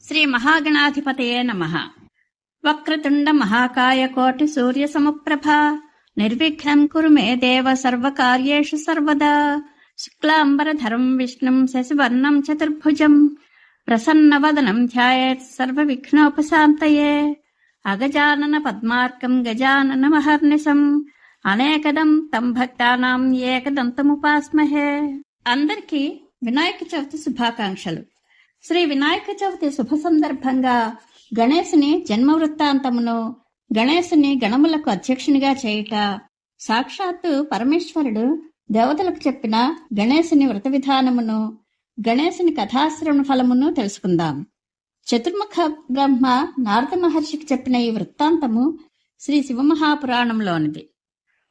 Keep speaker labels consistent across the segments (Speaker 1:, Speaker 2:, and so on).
Speaker 1: శ్రీ మహాగణాధిపతయే నమః. వక్రతుండ మహాకాయ కోటి సూర్య సమప్రభ నిర్విఘ్నం కురు మే దేవ సర్వకార్యేషు సర్వదా. శుక్లాంబరధరం విష్ణుం శశివర్ణం చతుర్భుజం ప్రసన్నవదనం ధ్యాయేత్ సర్వవిఘ్నోపశాంతయే. అగజానన పద్మార్కం గజానన మహర్నిశం అనేకదం తం భక్తానాం ఏకదంతముపాస్మహే. అందరికీ వినాయక చవితి శుభాకాంక్షలు. శ్రీ వినాయక చవితి శుభ సందర్భంగా గణేశుని జన్మ వృత్తాంతమును, గణేశుని గణములకు అధ్యక్షునిగా చేయుట, సాక్షాత్తు పరమేశ్వరుడు దేవతలకు చెప్పిన గణేశుని వ్రత విధానమును, గణేశుని కథాశ్రవణ ఫలమును తెలుసుకుందాం. చతుర్ముఖ బ్రహ్మ నారద మహర్షికి చెప్పిన ఈ వృత్తాంతము శ్రీ శివమహాపురాణంలోనిది.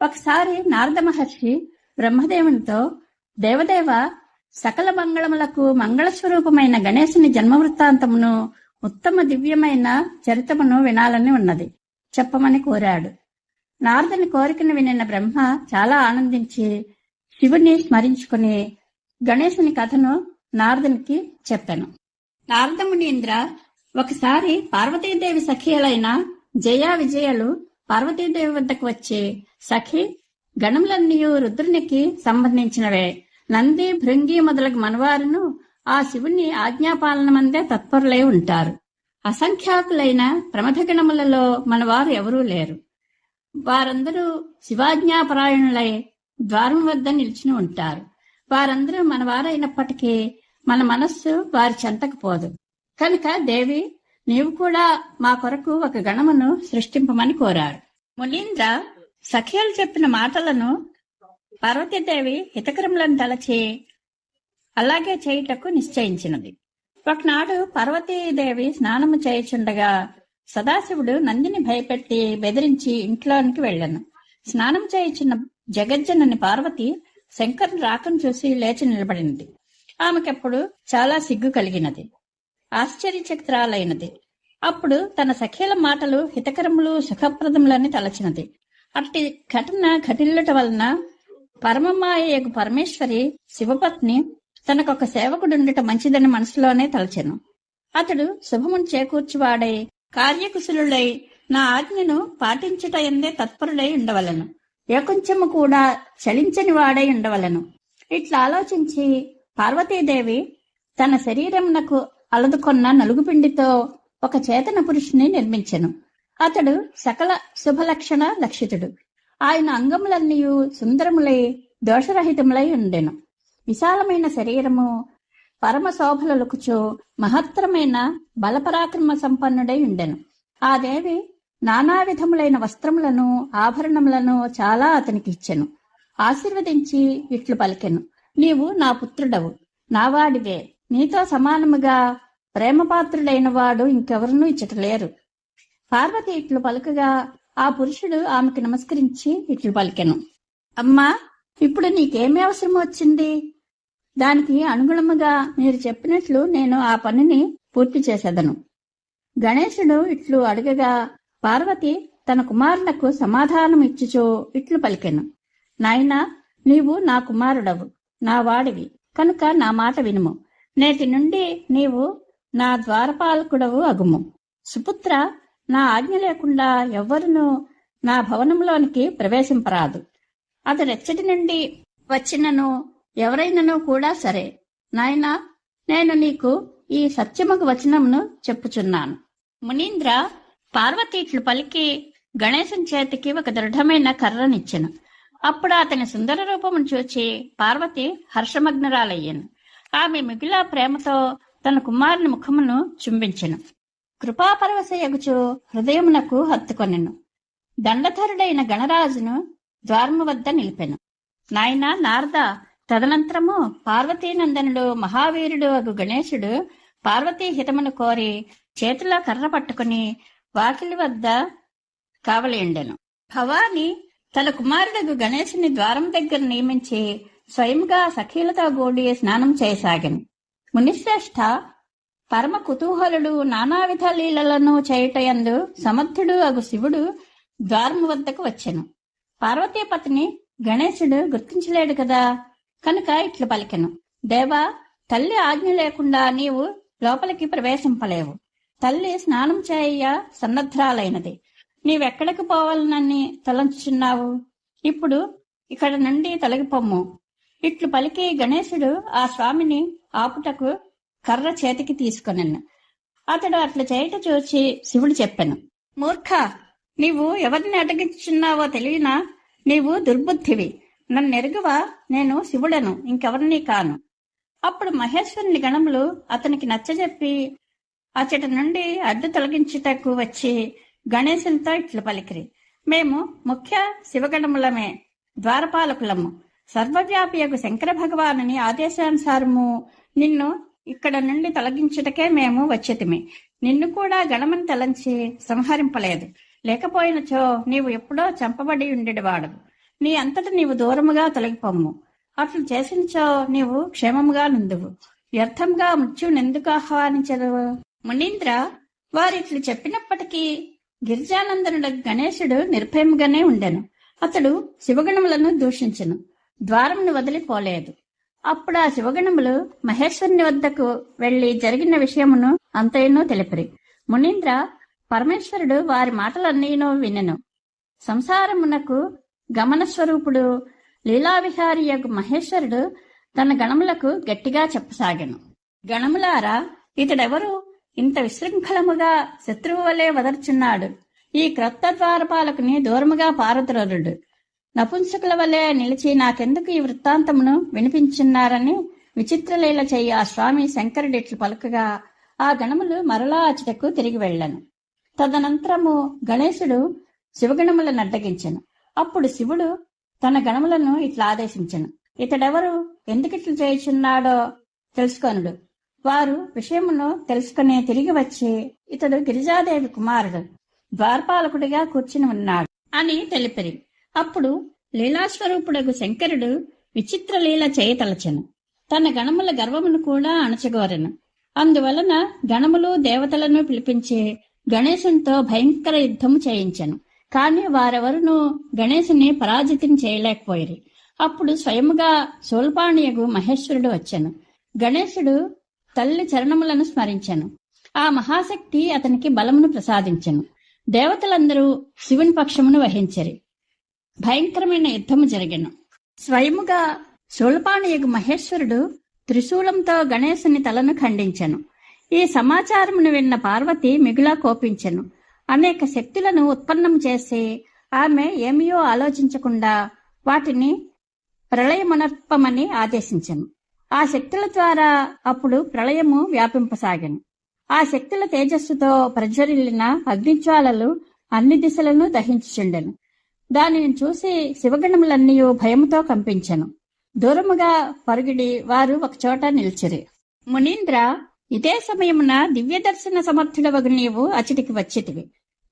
Speaker 1: ఒకసారి నారద మహర్షి బ్రహ్మదేవునితో, దేవదేవ, సకల మంగళములకు మంగళస్వరూపమైన గణేశుని జన్మ వృత్తాంతమును, ఉత్తమ దివ్యమైన చరితమును వినాలని ఉన్నది, చెప్పమని కోరాడు. నారదుని కోరికను వినిన బ్రహ్మ చాలా ఆనందించి శివుని స్మరించుకుని గణేశుని కథను నారదునికి చెప్పాను. నారదమునీంద్ర, ఒకసారి పార్వతీదేవి సఖియలైన జయ విజయలు పార్వతీదేవి వద్దకు వచ్చి, సఖి, గణములన్నీ రుద్రునికి సంబంధించినవే. నంది, భృంగి మొదలగు మనవారును ఆ శివుని ఆజ్ఞాపాలన మందే తత్పరులై ఉంటారు. అసంఖ్యాకులైన ప్రమథగణములలో మనవారు ఎవరూ లేరు. వారందరూ శివాజ్ఞాపరాయణులై ద్వారం వద్ద నిలిచి ఉంటారు. వారందరూ మనవారైనప్పటికీ మన మనస్సు వారి చెంతకు పోదు. కనుక దేవి, నీవు కూడా మా కొరకు ఒక గణమును సృష్టింపమని కోరారు. మునీంద్ర, సఖియలు చెప్పిన మాటలను పార్వతీదేవి హితకరములను తలచి అలాగే చేయుటకు నిశ్చయించినది. ఒకనాడు పార్వతీదేవి స్నానము చేయుచుండగా సదాశివుడు నందిని భయపెట్టి బెదిరించి ఇంట్లోనికి వెళ్ళాను. స్నానం చేయుచున్న జగజ్జనని పార్వతి శంకరుని రాకను చూసి లేచి నిలబడినది. ఆమెకెప్పుడు చాలా సిగ్గు కలిగినది, ఆశ్చర్యచకితురాలైనది. అప్పుడు తన సఖీల మాటలు హితకరములు సుఖప్రదములని తలచినది. అట్టి ఘటన ఘటిల్లుట వలన పరమమాయకు పరమేశ్వరి శివపత్ని తనకొక సేవకుడుండుట మంచిదని మనసులోనే తలచెను. అతడు శుభమును చేకూర్చువాడై కార్యకుశలుడై నా ఆజ్ఞను పాటించుట ఎందే తత్పరుడై ఉండవలను, ఏ కొంచెము కూడా చలించని వాడై ఉండవలను. ఇట్లా ఆలోచించి పార్వతీదేవి తన శరీరమునకు అలదుకొన్న నలుగుపిండితో ఒక చేతన పురుషుని నిర్మించెను. అతడు సకల శుభలక్షణ లక్షితుడు. ఆయన అంగములన్నీ సుందరములై దోషరహితములై ఉండెను. విశాలమైన శరీరము, పరమ శోభలొలుకుచు మహత్తరమైన బలపరాక్రమ సంపన్నుడై ఉండెను. ఆ దేవి నానా విధములైన వస్త్రములను, ఆభరణములను చాలా అతనికి ఇచ్చెను. ఆశీర్వదించి ఇట్లు పలికెను, నీవు నా పుత్రుడవు, నావాడివే. నీతో సమానముగా ప్రేమపాత్రుడైన వాడు ఇంకెవరనూ ఇచ్చటలేరు. పార్వతి ఇట్లు పలుకగా ఆ పురుషుడు ఆమెకు నమస్కరించి ఇట్లు పలికెను, అమ్మా, ఇప్పుడు నీకేమి అవసరం వచ్చింది? దానికి అనుగుణముగా మీరు చెప్పినట్లు నేను ఆ పనిని పూర్తి చేసేదను. గణేశుడు ఇట్లు అడగగా పార్వతి తన కుమారులకు సమాధానం ఇచ్చుచో ఇట్లు పలికెను, నాయనా, నీవు నా కుమారుడవు, నా వాడివి, కనుక నా మాట వినుము. నేటి నుండి నీవు నా ద్వారపాలకుడవు అగుము. సుపుత్ర, నా ఆజ్ఞ లేకుండా ఎవ్వరునూ నా భవనంలోనికి ప్రవేశింపరాదు. అతడెచ్చటి నుండి వచ్చినను ఎవరైనను కూడా సరే. నాయనా, నేను నీకు ఈ సత్యముకు వచనమును చెప్పుచున్నాను. మునీంద్ర, పార్వతి ఇట్లు పలికి గణేశుని చేతికి ఒక దృఢమైన కర్రనిచ్చెను. అప్పుడు అతని సుందర రూపమును చూచి పార్వతి హర్షమగ్నురాలయ్యను. ఆమె మిగిలిన ప్రేమతో తన కుమారుని ముఖమును చుంబించెను. కృపాపరవశయగుచు హృదయమునకు హత్తుకొనెను. దండధరుడైన గణరాజును ద్వారము వద్ద నిలిపెను. నాయనా నారద, తదనంతరము పార్వతీనందనుడు మహావీరుడు అగు గణేశుడు పార్వతీ హితమును కోరి చేతిలో కర్ర పట్టుకుని వాకిలి వద్ద కావలియుండెను. భవాని తన కుమారుడు గణేశుని ద్వారం దగ్గర నియమించి స్వయంగా సఖీలతో కూడి స్నానం చేయసాగెను. మునిశ్రేష్ఠ, పరమ కుతూహలుడు, నానావిధ లీలలను చేయుటయందు సమర్థుడు అగు శివుడు ద్వారము వద్దకు వచ్చెను. పార్వతీపతిని గణేశుడు గుర్తించలేడు కదా, కనుక ఇట్లు పలికెను, దేవా, తల్లి ఆజ్ఞ లేకుండా నీవు లోపలికి ప్రవేశింపలేవు. తల్లి స్నానం చేయ సన్నద్ధరాలైనది. నీవెక్కడికి పోవాలనని తలంచుచున్నావు? ఇప్పుడు ఇక్కడ నుండి తొలగిపొమ్ము. ఇట్లు పలికి గణేశుడు ఆ స్వామిని ఆపుటకు కర్ర చేతికి తీసుకొనెను. అతడు అట్లా చేయట చూచి శివుడు చెప్పెను, మూర్ఖ, నీవు ఎవరిని అడ్డగించుచున్నావో తెలియనా? నీవు దుర్బుద్ధివి. నన్నెరుగువా? నేను శివుడను, ఇంకెవరినీ కాను. అప్పుడు మహేశ్వరుని గణములు అతనికి నచ్చజెప్పి అచట నుండి అడ్డు తొలగించుటకు వచ్చి గణేశునితో ఇట్లు పలికిరి, మేము ముఖ్య శివగణములమే, ద్వారపాలకులము. సర్వవ్యాపియకు శంకర భగవానుని ఆదేశానుసారము నిన్ను ఇక్కడ నుండి తొలగించుటకే మేము వచ్చేతిమి. నిన్ను కూడా గణమని తలంచి సంహరింపలేదు. లేకపోయినచో నీవు ఎప్పుడో చంపబడి ఉండేవాడవు. నీ అంతట నీవు దూరముగా తొలగిపోమ్ము. అట్లు చేసినచో నీవు క్షేమముగా నుందువు. వ్యర్థంగా మృత్యువునెందుకు ఆహ్వానించదు? మునీంద్ర, వారిట్లు చెప్పినప్పటికీ గిరిజానందనుడు గణేశుడు నిర్భయముగానే ఉండెను. అతడు శివగణములను దూషించెను, ద్వారమును వదిలిపోలేదు. అప్పుడు ఆ శివగణములు మహేశ్వరుని వద్దకు వెళ్లి జరిగిన విషయమును అంతయునూ తెలిపిరి. మునీంద్ర, పరమేశ్వరుడు వారి మాటలన్నీనూ వినెను. సంసారమునకు గమనస్వరూపుడు లీలావిహారియగు మహేశ్వరుడు తన గణములకు గట్టిగా చెప్పసాగెను. గణములారా, ఇతడెవరు? ఇంత విశృంఖలముగా శత్రువు వలె వదర్చున్నాడు. ఈ క్రొత్త ద్వారపాలకుని దూరముగా పారద్రోరుడు. నపుంసకుల వలె నిలిచి నాకెందుకు ఈ వృత్తాంతమును వినిపించున్నారని విచిత్రలీల చెయ్యి ఆ స్వామి శంకరుడిట్లు పలుకగా ఆ గణములు మరలా అచటకు తిరిగి వెళ్లను. తదనంతరము గణేశుడు శివగణములను అడ్డగించెను. అప్పుడు శివుడు తన గణములను ఇట్లా ఆదేశించెను, ఇతడెవరు, ఎందుకిట్లు చేయుచున్నాడో తెలుసుకొనుడు. వారు విషయమును తెలుసుకుని తిరిగి వచ్చి ఇతడు గిరిజాదేవి కుమారుడు, ద్వారపాలకుడిగా కూర్చుని ఉన్నాడు అని తెలిపిరి. అప్పుడు లీలాస్వరూపుడగు శంకరుడు విచిత్ర లీల చేయతలచెను. తన గణముల గర్వమును కూడా అణచగోరెను. అందువలన గణములు దేవతలను పిలిపించి గణేశునితో భయంకర యుద్ధము చేయించెను. కాని వారెవరునూ గణేశుని పరాజితం చేయలేకపోయిరి. అప్పుడు స్వయముగా శూల్పాణియగు మహేశ్వరుడు వచ్చెను. గణేశుడు తల్లి చరణములను స్మరించెను. ఆ మహాశక్తి అతనికి బలమును ప్రసాదించెను. దేవతలందరూ శివుని పక్షమును వహించరి. భయంకరమైన యుద్ధము జరిగెను. స్వయముగా శూలపాణియగు మహేశ్వరుడు త్రిశూలంతో గణేశుని తలను ఖండించెను. ఈ సమాచారమును విన్న పార్వతి మిగులా కోపించెను. అనేక శక్తులను ఉత్పన్నం చేసి ఆమె ఏమియో ఆలోచించకుండా వాటిని ప్రళయమునర్పమని ఆదేశించెను. ఆ శక్తుల ద్వారా అప్పుడు ప్రళయము వ్యాపింపసాగెను. ఆ శక్తుల తేజస్సుతో ప్రజ్వరిల్లిన అగ్నిజ్వాలలు అన్ని దిశలను దహించుచుండెను. దానిని చూసి శివగణములన్నీ భయముతో కంపించెను. దూరముగా పరుగిడి వారు ఒకచోట నిలిచిరి. మునీంద్ర, ఇదే సమయమున దివ్య దర్శన సమర్థుడవగు నీవు అచటికి వచ్చితివి.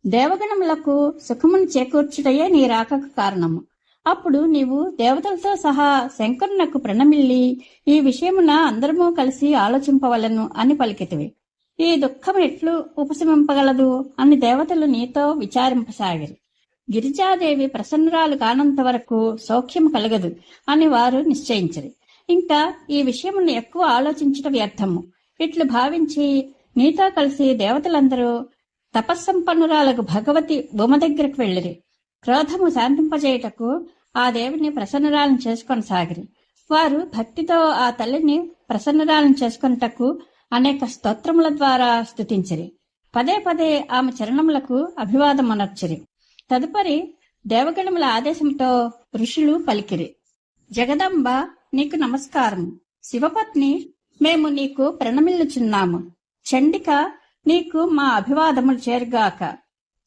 Speaker 1: దేవగణములకు సుఖమును చేకూర్చుటయే నీ రాకకు కారణము. అప్పుడు నీవు దేవతలతో సహా శంకరునకు ప్రణమిల్లి ఈ విషయమున అందరము కలిసి ఆలోచింపవలను అని పలికితివి. ఈ దుఃఖం ఎట్లు ఉపశమింపగలదు అని దేవతలు నీతో విచారింపసాగిరి. గిరిజాదేవి ప్రసన్నురాలు కానంత వరకు సౌఖ్యం కలగదు అని వారు నిశ్చయించరు. ఇంకా ఈ విషయమును ఎక్కువ ఆలోచించట వ్యర్థము. ఇట్లు భావించి నీతో కలిసి దేవతలందరూ తపస్సంపన్నురాలకు భగవతి బొమ్మ దగ్గరకు వెళ్ళిరి. క్రోధము శాంతింపజేయుటకు ఆ దేవిని ప్రసన్నురాలను చేసుకొనసాగిరి. వారు భక్తితో ఆ తల్లిని ప్రసన్నురాలను చేసుకొనుటకు అనేక స్తోత్రముల ద్వారా స్తుతించిరి. పదే పదే ఆమె చరణములకు అభివాదమునర్చిరి. తదుపరి దేవగణముల ఆదేశంతో ఋషులు పలికిరి. జగదంబ, నీకు నమస్కారము. శివపత్ని, మేము నీకు ప్రణమిల్లుచున్నాము. చండిక, నీకు మా అభివాదములు చేరుగాక.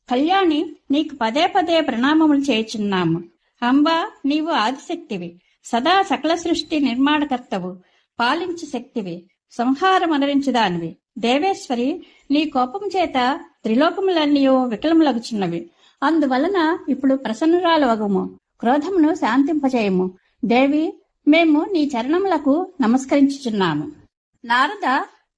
Speaker 1: కళ్యాణి, నీకు పదే పదే ప్రణామములు చేయుచున్నాము. అంబ, నీవు ఆదిశక్తివి, సదా సకల సృష్టి నిర్మాణకర్తవు, పాలించు శక్తివి, సంహారమనరించుదానివి. దేవేశ్వరి, నీ కోపం చేత త్రిలోకములన్నీ వికలములగుచున్నవి. అందువలన ఇప్పుడు ప్రసన్నురాలు వగుము, క్రోధమును శాంతింపచేయము. దేవి, మేము నీ చరణములకు నమస్కరించుచున్నాము. నారద,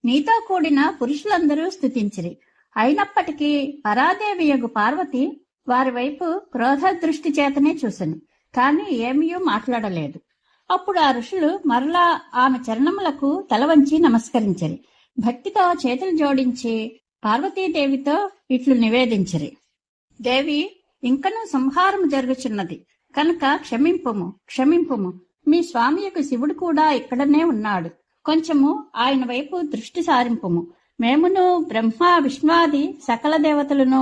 Speaker 1: నీతో కూడిన పురుషులందరూ స్తుతించిరి. అయినప్పటికీ పరాదేవియగు పార్వతి వారి వైపు క్రోధ దృష్టి చేతనే చూసెను, కాని ఏమీ మాట్లాడలేదు. అప్పుడు ఆ ఋషులు మరలా ఆమె చరణములకు తల వంచి నమస్కరించిరి. భక్తితో చేతులు జోడించి పార్వతీదేవితో ఇట్లు నివేదించిరి. దేవి, ఇంకనూ సంహారము జరుగుచున్నది కనుక క్షమింపుము, క్షమింపుము. మీ స్వామి యొక్క శివుడు కూడా ఇక్కడనే ఉన్నాడు. కొంచెము ఆయన వైపు దృష్టి సారింపుము. మేమును బ్రహ్మ విష్ణువాది సకల దేవతలను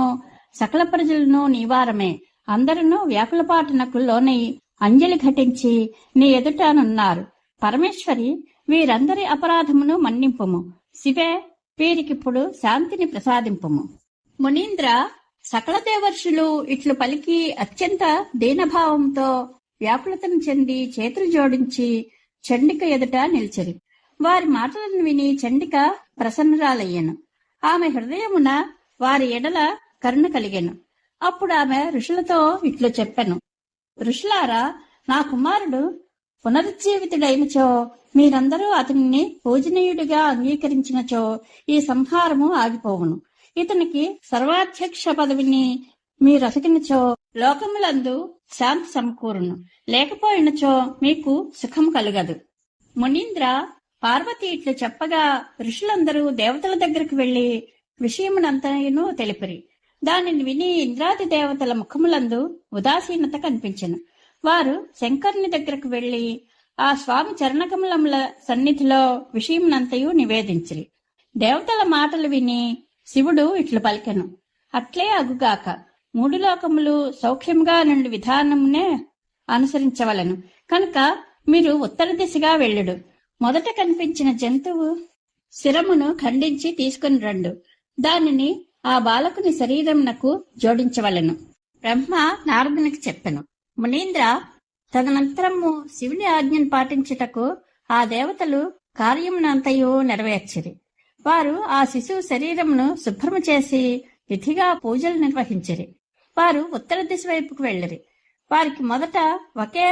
Speaker 1: సకల ప్రజలను నీవారమే. అందరూ వ్యాకులపాటునకు లోనై అంజలి ఘటించి నీ ఎదుటనున్నారు. పరమేశ్వరి, వీరందరి అపరాధమును మన్నింపుము. శివే, వీరికిప్పుడు శాంతిని ప్రసాదింపుము. మునీంద్ర, సకల దేవర్షులు ఇట్లు పలికి అత్యంత దీనభావంతో వ్యాకులతను చెంది చేతులు జోడించి చండిక ఎదుట నిలిచిరి. వారి మాటలను విని చండిక ప్రసన్నురాలయ్యను. ఆమె హృదయమున వారి ఎడల కరుణ కలిగెను. అప్పుడు ఆమె ఋషులతో ఇట్లు చెప్పెను. ఋషులారా, నా కుమారుడు పునరుజ్జీవితుడైనచో మీరందరూ అతనిని పూజనీయుడిగా అంగీకరించినచో ఈ సంహారము ఆగిపోవును. ఇతనికి సర్వాధ్యక్ష పదవిని మీరొసగినచో లోకములందు శాంతి సమకూరును. లేకపోయినచో మీకు సుఖం కలుగదు. మునీంద్ర, పార్వతి ఇట్లు చెప్పగా ఋషులందరూ దేవతల దగ్గరకు వెళ్లి విషయమునంతయును తెలిపిరి. దానిని విని ఇంద్రాది దేవతల ముఖములందు ఉదాసీనత కనిపించెను. వారు శంకరుని దగ్గరకు వెళ్లి ఆ స్వామి చరణకమలముల సన్నిధిలో విషయమునంతయు నివేదించిరి. దేవతల మాటలు విని శివుడు ఇట్లు పలికెను. అట్లే అగుగాక. 3 లోకములు సౌఖ్యముగా నుండి విధానమునే అనుసరించవలను. కనుక మీరు ఉత్తర దిశగా వెళ్ళుడు. మొదట కనిపించిన జంతువు శిరమును ఖండించి తీసుకుని రండు. దానిని ఆ బాలకుని శరీరమునకు జోడించవలను. బ్రహ్మ నారదునికి చెప్పెను. మునీంద్ర, తదనంతరము శివుని ఆజ్ఞను పాటించుటకు ఆ దేవతలు కార్యమునంతయు నెరవేర్చిరి. వారు ఆ శిశువు శరీరమును శుభ్రము చేసి విధిగా పూజలు నిర్వహించిరి. వారు ఉత్తర దిశ వైపుకు వెళ్ళిరి. వారికి మొదట ఒకే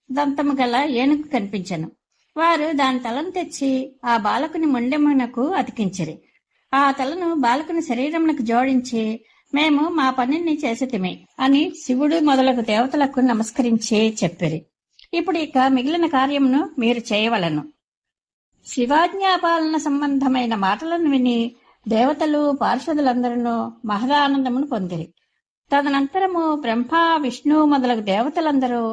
Speaker 1: దంతము గల ఏనుగు కనిపించెను. వారు దాని తలను తెచ్చి ఆ బాలకుని మొండెమునకు అతికించిరి. ఆ తలను బాలకుని శరీరమునకు జోడించి, మేము మా పనిని చేసితిమి అని శివుడు మొదలగు దేవతలకు నమస్కరించి చెప్పిరి. ఇప్పుడు ఇక మిగిలిన కార్యమును మీరు చేయవలను. శివాజ్ఞాపాలన సంబంధమైన మాటలను విని దేవతలు పార్షదులందరూ మహదానందమును పొందిరి. తదనంతరము బ్రహ్మ విష్ణు మొదలగు దేవతలందరూ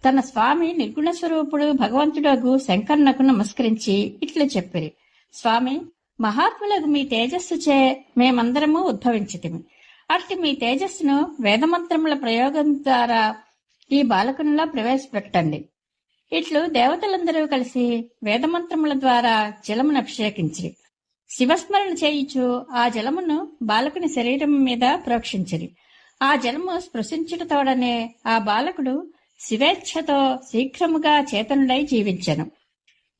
Speaker 1: తన స్వామి నిర్గుణ స్వరూపుడు భగవంతుడగు శంకరునకు నమస్కరించి ఇట్లు చెప్పిరి. స్వామి, మహాత్ములకు మీ తేజస్సుచే మేమందరము ఉద్భవించితిమి. అట్టి మీ తేజస్సును వేదమంత్రముల ప్రయోగం ద్వారా ఈ బాలకునిలో ప్రవేశపెట్టండి. ఇట్లు దేవతలందరూ కలిసి వేదమంత్రముల ద్వారా జలమును అభిషేకించిరి. శివస్మరణ చేయుచు ఆ జలమును బాలకుని శరీరం మీద ప్రోక్షించిరి. ఆ జలము స్పృశించుటతోడనే ఆ బాలకుడు శివేచ్ఛతో శీఘ్రముగా చేతనుడై జీవించెను.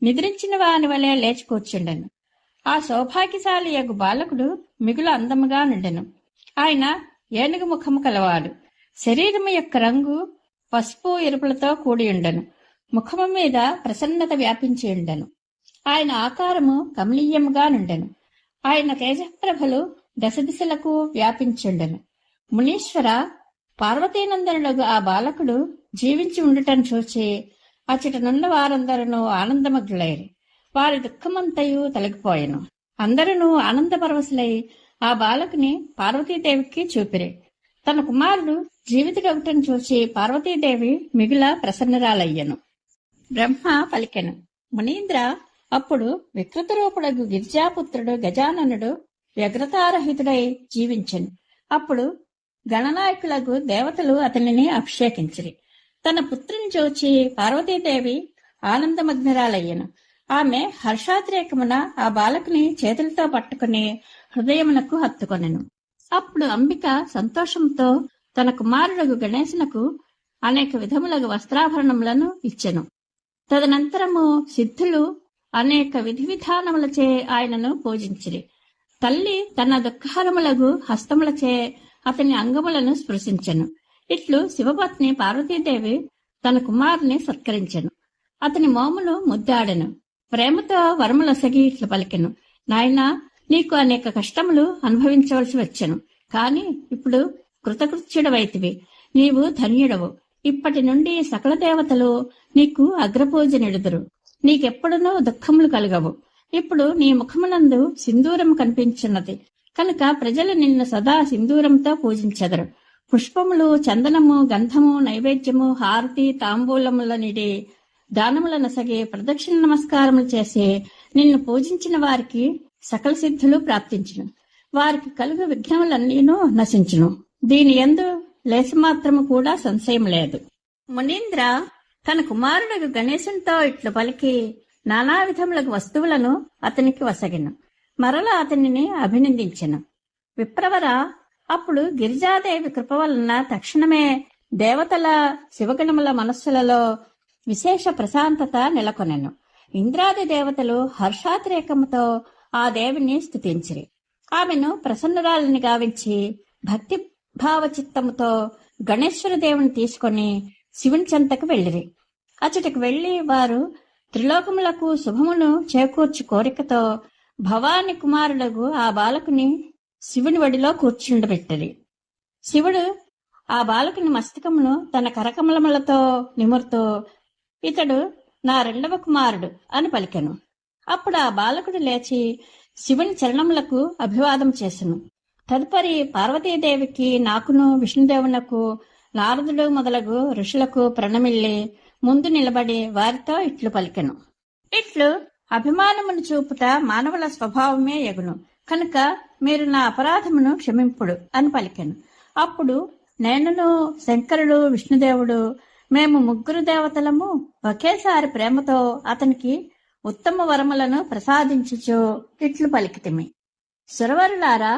Speaker 1: నిద్రించిన వాని వలె లేచి కూర్చుండెను. ఆ సౌభాగ్యశాలి యగు బాలకుడు మిగులు అందముగా నుండెను. ఆయన ఏనుగు ముఖము కలవాడు. శరీరము యొక్క రంగు పసుపు ఎరుపులతో కూడియుండెను. ముఖము మీద ప్రసన్నత వ్యాపించి ఉండెను. ఆయన ఆకారము కమనీయముగా నుండెను. ఆయన తేజప్రభలు దశ దిశలకు వ్యాపించుండెను. మునీశ్వర, పార్వతీనందనుడు ఆ బాలకుడు జీవించి ఉండటం చూచి అచ్చటనున్న వారందరూ ఆనందమగ్నులైరి. వారి దుఃఖమంతయు తొలగిపోయెను. అందరూ ఆనందపరవశులై ఆ బాలకుని పార్వతీదేవికి చూపిరి. తన కుమారుడు జీవితగౌటం చూసి పార్వతీదేవి మిగుల ప్రసన్నరాలయ్యను. బ్రహ్మ పలికెను. మునీంద్ర, అప్పుడు వికృతరూపుడగు గిరిజాపుత్రుడు గజాననుడు వ్యగ్రతారహితుడై జీవించెను. అప్పుడు గణనాయకులకు దేవతలు అతనిని అభిషేకించిరి. తన పుత్రుని చూచి పార్వతీదేవి ఆనందమగ్నరాలయ్యను. ఆమె హర్షాతిరేకమున ఆ బాలకుని చేతులతో పట్టుకుని హృదయమునకు హత్తుకొనెను. అప్పుడు అంబిక సంతోషంతో తన కుమారుడు గణేశునకు అనేక విధములగు వస్త్రాభరణములను ఇచ్చెను. తదనంతరము సిద్ధులు అనేక విధి విధానములచే ఆయనను పూజించిరి. తల్లి తన దుఃఖహరములగు హస్తములచే అతని అంగములను స్పృశించెను. ఇట్లు శివపత్ని పార్వతీదేవి తన కుమారుని సత్కరించెను. అతని మోములు ముద్దాడెను. ప్రేమతో వరములొసగి ఇట్లు పలికెను. నాయనా, నీకు అనేక కష్టములు అనుభవించవలసి వచ్చెను. కాని ఇప్పుడు కృతకృత్యుడవైతివి. నీవు ధన్యుడవు. ఇప్పటి నుండి సకల దేవతలు నీకు అగ్రపూజ నిడుదురు. నీకెప్పుడునూ దుఃఖములు కలగవు. ఇప్పుడు నీ ముఖమునందు సింధూరం కనిపించున్నది కనుక ప్రజలు నిన్ను సదా సింధూరంతో పూజించెదరు. పుష్పములు, చందనము, గంధము, నైవేద్యము, హారతి, తాంబూలముల నిడి దానముల నసగి ప్రదక్షిణ నమస్కారములు చేసి నిన్ను పూజించిన వారికి సకల సిద్ధులు ప్రాప్తించును. వారికి కలుగు విఘ్నములన్నీను నశించును. దీని యందు లేశమాత్రము కూడా సంశయం లేదు. మునీంద్ర తన కుమారుడు గణేశునితో ఇట్లు పలికి నానా విధములకు వస్తువులను అతనికి వసగిను. మరల అతనిని అభినందించెను. విప్రవర అప్పుడు గిరిజాదేవి కృప వలన తక్షణమే దేవతల శివగణముల మనస్సులలో విశేష ప్రశాంతత నెలకొనెను. ఇంద్రాది దేవతలు హర్షాతిరేకముతో ఆ దేవిని స్తుతించిరి. ఆమెను ప్రసన్నురాలిని గావించి భక్తి భావచిత్తముతో గణేశ్వర దేవుని తీసుకొని శివుని చెంతకు వెళ్ళిరి. అచ్చటికి వెళ్లి వారు త్రిలోకములకు శుభమును చేకూర్చు కోరికతో భవాని కుమారులకు ఆ బాలకుని శివుని వడిలో కూర్చుండబెట్టిరి. శివుడు ఆ బాలకుని మస్తకమును తన కరకమలములతో నిమురుతూ ఇతడు నా రెండవ కుమారుడు అని పలికెను. అప్పుడు ఆ బాలకుడు లేచి శివుని చరణములకు అభివాదం చేసెను. తదుపరి పార్వతీదేవికి, నాకును, విష్ణుదేవునకు, నారదుడు మొదలగు ఋషులకు ప్రణమిల్లి ముందు నిలబడి వారితో ఇట్లు పలికెను. ఇట్లు అభిమానమును చూపుట మానవుల స్వభావమే ఎగును. కనుక మీరు నా అపరాధమును క్షమింపుడు అని పలికెను. అప్పుడు నేనును, శంకరుడు, విష్ణుదేవుడు మేము ముగ్గురు దేవతలము ఒకేసారి ప్రేమతో అతనికి ఉత్తమ వరములను ప్రసాదించుచు ఇట్లు పలికితిమి. సురవరులారా,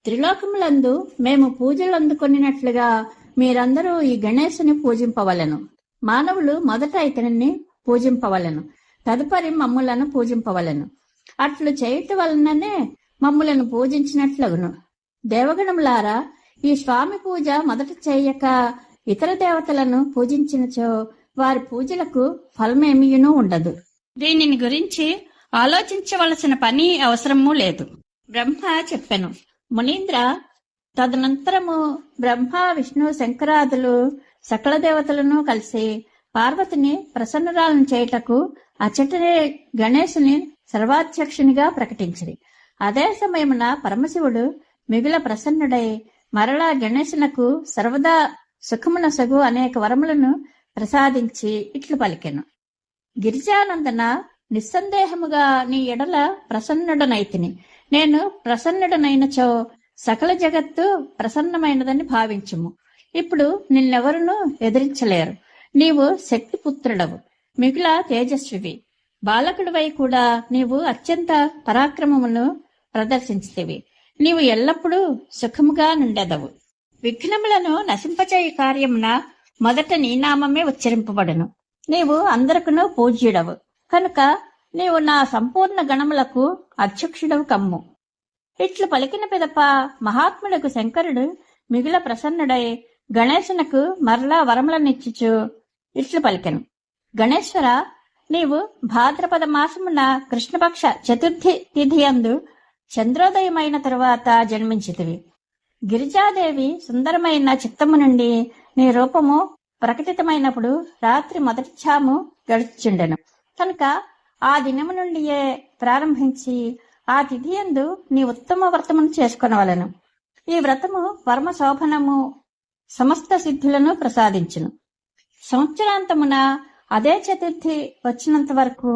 Speaker 1: త్రిలోకములందు మేము పూజలు అందుకొనినట్లుగా మీరందరూ ఈ గణేశుని పూజింపవలెను. మానవులు మొదట ఇతనిని పూజింపవలెను, తదుపరి మమ్ములను పూజింపవలెను. అట్లు చేయుట వలననే మమ్ములను పూజించినట్లగును. దేవగణములారా, ఈ స్వామి పూజ మొదట చేయక ఇతర దేవతలను పూజించినచో వారి పూజలకు ఫలమేమీయునూ ఉండదు. దీనిని గురించి ఆలోచించవలసిన పని అవసరమూ లేదు. బ్రహ్మ చెప్పెను. మునీంద్ర, తదనంతరము బ్రహ్మ, విష్ణు, శంకరాదులు సకల దేవతలను కలిసి పార్వతిని ప్రసన్నురాలను చేయుటకు అచ్చటనే గణేశుని సర్వాధ్యక్షునిగా ప్రకటించిరి. అదే సమయమున పరమశివుడు మిగుల ప్రసన్నుడై మరలా గణేశునకు సర్వదా సుఖమునసగు అనేక వరములను ప్రసాదించి ఇట్లు పలికెను. గిరిజానందన, నిస్సందేహముగా నీ ఎడల ప్రసన్నుడనైతిని. నేను ప్రసన్నుడనైనచో సకల జగత్తు ప్రసన్నమైనదని భావించుము. ఇప్పుడు నిన్నెవరునూ ఎదిరించలేరు. నీవు శక్తిపుత్రుడవు, మిగుల తేజస్వివి. బాలకుడివై కూడా నీవు అత్యంత పరాక్రమమును ప్రదర్శించితివి. నీవు ఎల్లప్పుడూ సుఖముగా నుండెదవు. విఘ్నములను నశింపచేయ కార్యమున మొదట నీ నామమే ఉచ్చరింపబడును. నీవు అందరకును పూజ్యుడవు కనుక నీవు నా సంపూర్ణ గణములకు అధ్యక్షుడవు కమ్ము. ఇట్లు పలికిన పిదప మహాత్ముడకు శంకరుడు మిగుల ప్రసన్నుడై గణేశునకు మరలా వరములనిచ్చుచు ఇట్లు పలికెను. గణేశ్వర, నీవు భాద్రపద మాసమున కృష్ణపక్ష చతుర్థి తిథియందు చంద్రోదయమైన తరువాత జన్మించితివి. గిరిజాదేవి సుందరమైన చిత్తము నుండి నీ రూపము ప్రకటితమైనప్పుడు రాత్రి మొదటి ఛాము గడుచుచుండెను. కనుక ఆ దినము నుండియే ప్రారంభించి ఆ తిథియందు నీ ఉత్తమ వ్రతమును చేసుకొనవలెను. ఈ వ్రతము పరమ శోభనము, సమస్త సిద్ధులను ప్రసాదించును. సంవత్సరాంతమున అదే చతుర్థి వచ్చినంత వరకు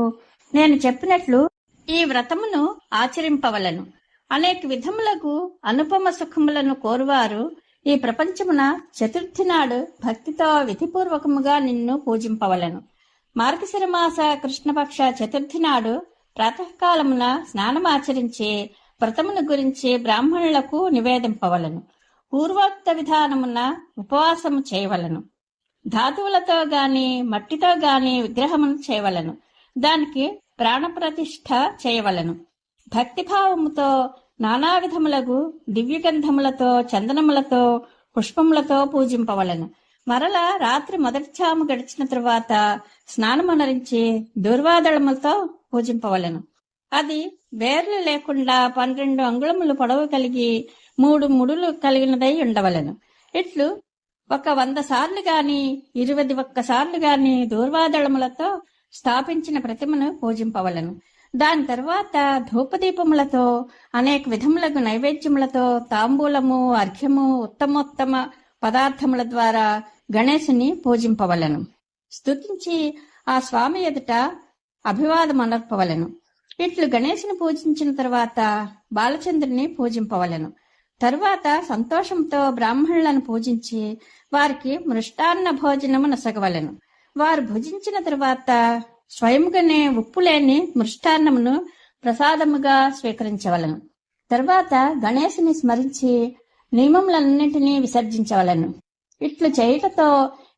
Speaker 1: నేను చెప్పినట్లు ఈ వ్రతమును ఆచరింపవలను. అనేక విధములకు అనుపమ సుఖములను కోరువారు ఈ ప్రపంచమున చతుర్థి నాడు భక్తితో విధిపూర్వకముగా నిన్ను పూజింపవలను. మార్గశిర మాస కృష్ణపక్ష చతుర్థి నాడు ప్రాతకాలమున స్నానమాచరించి వ్రతమును గురించి బ్రాహ్మణులకు నివేదింపవలను. పూర్వోక్త విధానమున ఉపవాసము చేయవలను. ధాతువులతో గాని మట్టితో గాని విగ్రహమును చేయవలను. దానికి ప్రాణప్రతిష్ఠ చేయవలను. భక్తిభావముతో నానా విధములకు దివ్యగంధములతో, చందనములతో, పుష్పములతో పూజింపవలను. మరల రాత్రి మొదటి ఛాము గడిచిన తరువాత స్నానమునరించి దూర్వాదళములతో పూజింపవలను. అది వేర్లు లేకుండా 12 అంగుళములు పొడవు కలిగి 3 ముడులు కలిగినదై ఉండవలను. ఇట్లు 100 సార్లు గాని 21 సార్లు గాని దూర్వాదళములతో స్థాపించిన ప్రతిమను పూజింపవలను. దాని తర్వాత ధూపదీపములతో అనేక విధములకు నైవేద్యములతో తాంబూలము అర్ఘ్యము ఉత్తమోత్తమ పదార్థముల ద్వారా గణేశుని పూజింపవలను. స్తుతించి ఆ స్వామి ఎదుట అభివాదమనర్పవలను. ఇట్లు గణేశుని పూజించిన తర్వాత బాలచంద్రుని పూజింపవలను. తరువాత సంతోషంతో బ్రాహ్మణులను పూజించి వారికి మృష్టాన్న భోజనము నొసగవలను. వారు భుజించిన తరువాత స్వయముగానే ఉప్పు లేని మృష్టాన్నమును ప్రసాదముగా స్వీకరించవలను. తరువాత గణేశుని స్మరించి నియమములన్నింటినీ విసర్జించవలను. ఇట్లు చేయుటతో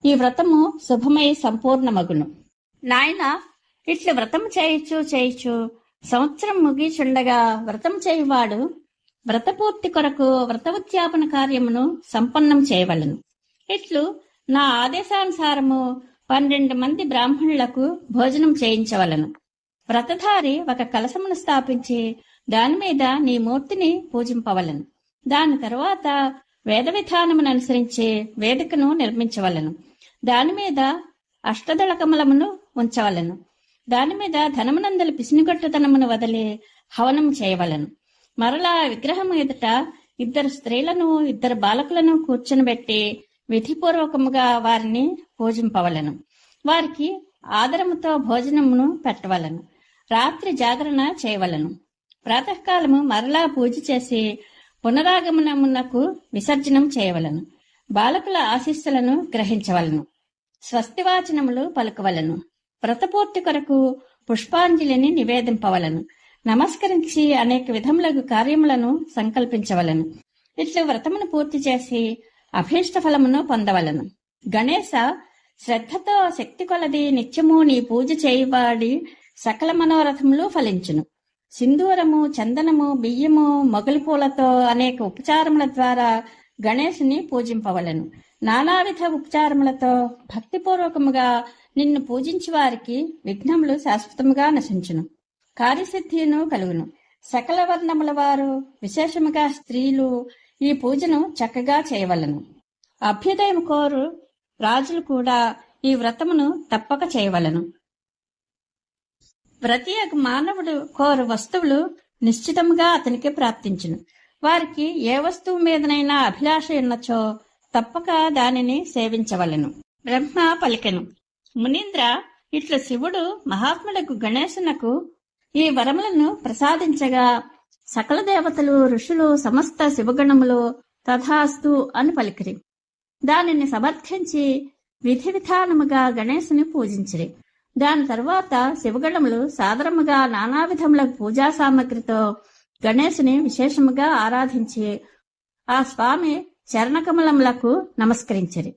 Speaker 1: ఈ వ్రతము శుభమై సంపూర్ణమగును. నాయన, ఇట్లు వ్రతము చేయుచు సంవత్సరం ముగిచుండగా వ్రతం చేయువాడు వ్రతపూర్తి కొరకు వ్రత ఉద్యాపన కార్యమును సంపన్నం చేయవలను. ఇట్లు నా ఆదేశానుసారము 12 మంది బ్రాహ్మణులకు భోజనం చేయించవలను. వ్రతధారి ఒక కలశమును స్థాపించి దాని మీద నీ మూర్తిని పూజింపవలను. దాని తరువాత వేద విధానమును అనుసరించి వేదికను నిర్మించవలను. దాని మీద అష్టదళ కమలమును ఉంచవలను. దాని మీద ధనమునందలి పిసినిగొట్టుతనమును వదిలి హవనం చేయవలను. మరలా విగ్రహము ఎదుట 2 స్త్రీలను 2 బాలకులను కూర్చునిబెట్టి విధిపూర్వకముగా వారిని పూజింపవలను. వారికి ఆదరముతో భోజనమును పెట్టవలను. రాత్రి జాగరణ చేయవలను. ప్రాతకాలము మరలా పూజ చేసి పునరాగమనమునకు విసర్జనం చేయవలను. బాలకుల ఆశీస్సులను గ్రహించవలను. స్వస్తివాచనములు పలుకవలను. వ్రతపూర్తి కొరకు పుష్పాంజలిని నివేదింపవలను. నమస్కరించి అనేక విధములకు కార్యములను సంకల్పించవలను. ఇట్లు వ్రతమును పూర్తి చేసి అభీష్ట ఫలమును పొందవలను. గణేశ, శ్రద్ధతో శక్తి కొలది నిత్యము నీ పూజ చేయవాడి సకల మనోరథములు ఫలించును. సింధూరము, చందనము, బియ్యము, మొగలి పూలతో అనేక ఉపచారముల ద్వారా గణేశుని పూజింపవలను. నానావిధ ఉపచారములతో భక్తిపూర్వకముగా నిన్ను పూజించి వారికి విఘ్నములు శాశ్వతముగా నశించును. కార్యసిద్ధిను కలుగును. సకల వర్ణముల వారు, విశేషముగా స్త్రీలు ఈ పూజను చక్కగా చేయవలను. అభ్యుదయం కోరు రాజులు కూడా ఈ వ్రతమును తప్పక చేయవలను. ప్రతి ఒక్క మానవుడు కోరు వస్తువులు నిశ్చితముగా అతనికి ప్రాప్తించును. వారికి ఏ వస్తువు మీదనైనా అభిలాష ఉన్నచో తప్పక దానిని సేవించవలను. బ్రహ్మ పలికెను, మునీంద్ర, ఇట్లా శివుడు మహాత్ములకు గణేశునకు ఈ వరములను ప్రసాదించగా సకల దేవతలు, ఋషులు, సమస్త శివగణములు తథాస్తు అని పలికిరి. దానిని సమర్థించి విధి విధానముగా గణేశుని పూజించిరి. దాని తరువాత శివగణములు సాదరముగా నానా విధముల పూజా సామగ్రితో గణేశుని విశేషముగా ఆరాధించి ఆ స్వామి చరణకమలములకు నమస్కరించిరి.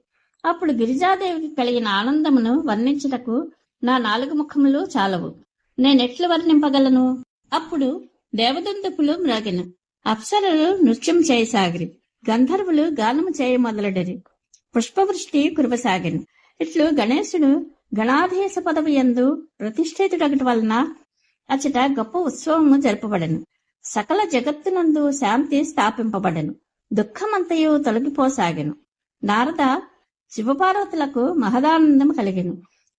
Speaker 1: అప్పుడు గిరిజాదేవికి కలిగిన ఆనందమును వర్ణించుటకు నా 4 ముఖములు చాలవు. నేనెట్లు వర్ణింపగలను? అప్పుడు దేవదందుకులు మ్రోగెను. అప్సరలు నృత్యం చేయసాగిరి. గంధర్వులు గానము చేయ మొదలెడిరి. పుష్పవృష్టి కురవసాగెను. ఇట్లు గణేశుడు గణాధీశ పదవి యందు ప్రతిష్ఠితుడగటి వలన అచట గొప్ప ఉత్సవము జరుపబడెను. సకల జగత్తునందు శాంతి స్థాపింపబడెను. దుఃఖమంతయు తొలగిపోసాగెను. నారద, శివపార్వతులకు మహదానందము కలిగెను.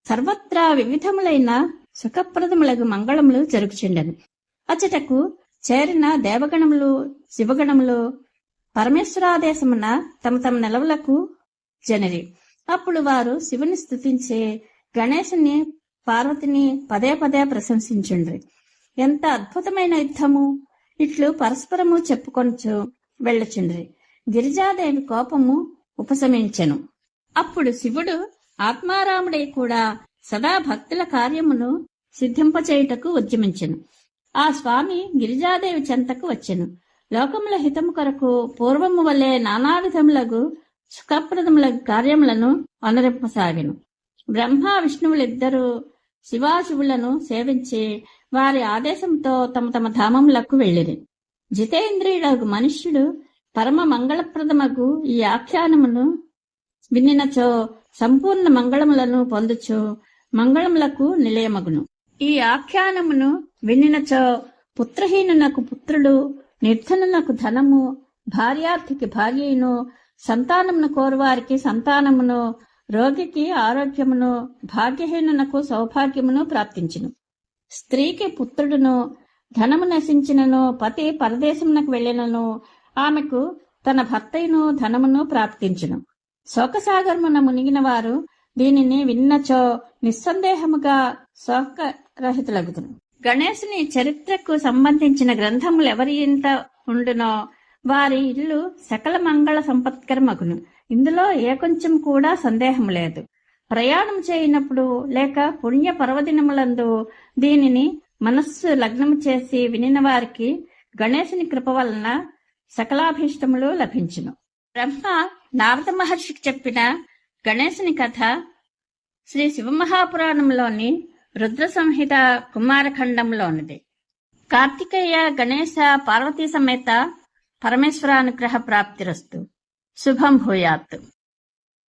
Speaker 1: సర్వత్రా వివిధములైన సుఖప్రదములకు మంగళములు జరుగుచుండెను. అచటకు చేరిన దేవగణములు, శివగణములు పరమేశ్వరాదేశమున తమ తమ నిలవులకు జనిరి. అప్పుడు వారు శివుని స్తుతించి గణేశుని, పార్వతిని పదే పదే ప్రశంసించుండ్రి. ఎంత అద్భుతమైన యుద్ధము! ఇట్లు పరస్పరము చెప్పుకొనచ్చు వెళ్ళచుండ్రి. గిరిజాదేవి కోపము ఉపశమించెను. అప్పుడు శివుడు ఆత్మారాముడై కూడా సదా భక్తుల కార్యమును సిద్ధింపచేయుటకు ఉద్యమించెను. ఆ స్వామి గిరిజాదేవి చెంతకు వచ్చెను. లోకముల హితము కొరకు పూర్వము వలె నానావిధములకు సుఖప్రదములకు కార్యములను అనురింపసాగెను. బ్రహ్మ విష్ణువులిద్దరూ శివాశివులను సేవించి వారి ఆదేశంతో తమ తమ ధామములకు వెళ్ళిరి. జితేంద్రియుడగు మనుష్యుడు పరమ మంగళప్రదమగు ఈ ఆఖ్యానమును వినినచో సంపూర్ణ మంగళములను పొందుచు మంగళములకు నిలయమగును. ఈ ఆఖ్యానమును వినినచో పుత్రహీనునకు పుత్రుడు, నిర్ధనునకు ధనము, భార్యార్థికి భార్యను, సంతానమును కోరువారికి సంతానమును, రోగికి ఆరోగ్యమును, భాగ్యహీనునకు సౌభాగ్యమును ప్రాప్తించును. స్త్రీకి పుత్రుడును ధనము నశించినను పతి పరదేశమునకు వెళ్ళినను ఆమెకు తన భర్తయును ధనమును ప్రాప్తించును. శోకసాగరమున మునిగిన వారు దీనిని విన్నచో నిస్సందేహముగా శోకరహితులగుతును. గణేశుని చరిత్రకు సంబంధించిన గ్రంథములు ఎవరి ఇంట ఉండునో వారి ఇల్లు సకల మంగళ సంపత్కరమగును. ఇందులో ఏ కొంచెం కూడా సందేహం లేదు. ప్రయాణం చేయనప్పుడు లేక పుణ్య పర్వదినములందు దీనిని మనస్సు లగ్నము చేసి వినిన వారికి గణేశుని కృప వలన సకలాభీష్టములు లభించును. బ్రహ్మ నారద మహర్షికి చెప్పిన గణేశుని కథ శ్రీ శివమహాపురాణంలోని రుద్ర సంహిత కుమారఖండంలోనిది. కార్తికేయ గణేశ పార్వతీ సమేత పరమేశ్వరానుగ్రహ ప్రాప్తిరస్తు. శుభం భూయాత్.